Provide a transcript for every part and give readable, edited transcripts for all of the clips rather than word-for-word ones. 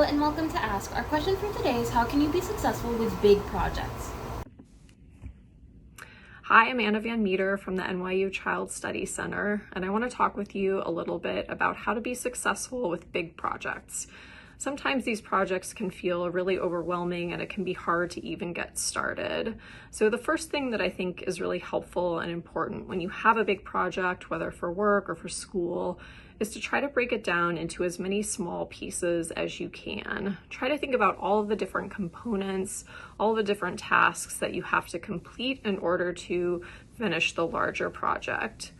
and welcome to Ask. Our question for today is, how can you be successful with big projects? Hi, I'm Anna Van Meter from the NYU Child Study Center, and I want to talk with you a little bit about how to be successful with big projects. Sometimes these projects can feel really overwhelming and it can be hard to even get started. So the first thing that I think is really helpful and important when you have a big project, whether for work or for school, is to try to break it down into as many small pieces as you can. Try to think about all of the different components, all the different tasks that you have to complete in order to finish the larger project.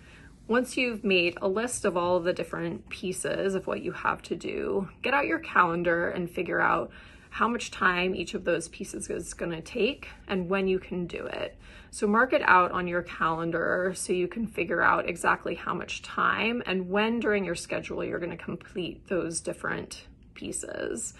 Once you've made a list of all of the different pieces of what you have to do, get out your calendar and figure out how much time each of those pieces is going to take and when you can do it. So mark it out on your calendar so you can figure out exactly how much time and when during your schedule you're going to complete those different pieces.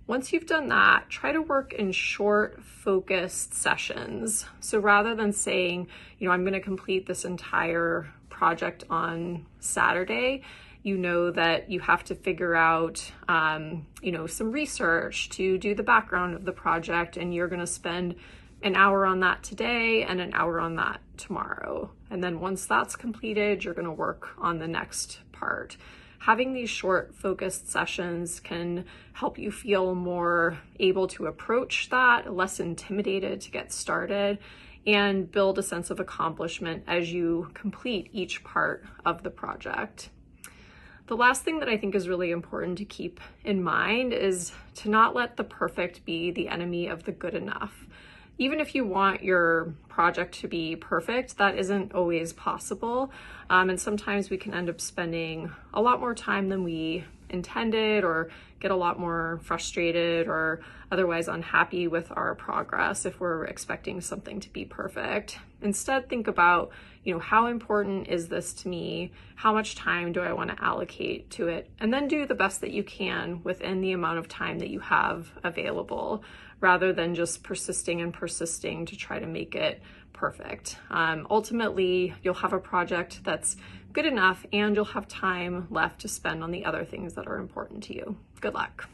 Once you've done that, try to work in short, focused sessions. So rather than saying, I'm going to complete this entire project on Saturday, you know that you have to figure out, some research to do the background of the project, and you're going to spend an hour on that today and an hour on that tomorrow. And then once that's completed, you're going to work on the next part. Having these short, focused sessions can help you feel more able to approach that, less intimidated to get started, and build a sense of accomplishment as you complete each part of the project. The last thing that I think is really important to keep in mind is to not let the perfect be the enemy of the good enough. Even if you want your project to be perfect, that isn't always possible. And sometimes we can end up spending a lot more time than we intended, or get a lot more frustrated or otherwise unhappy with our progress if we're expecting something to be perfect. Instead, think about, how important is this to me? How much time do I want to allocate to it? And then do the best that you can within the amount of time that you have available, rather than just persisting to try to make it perfect. Ultimately, you'll have a project that's good enough and you'll have time left to spend on the other things that are important to you. Good luck.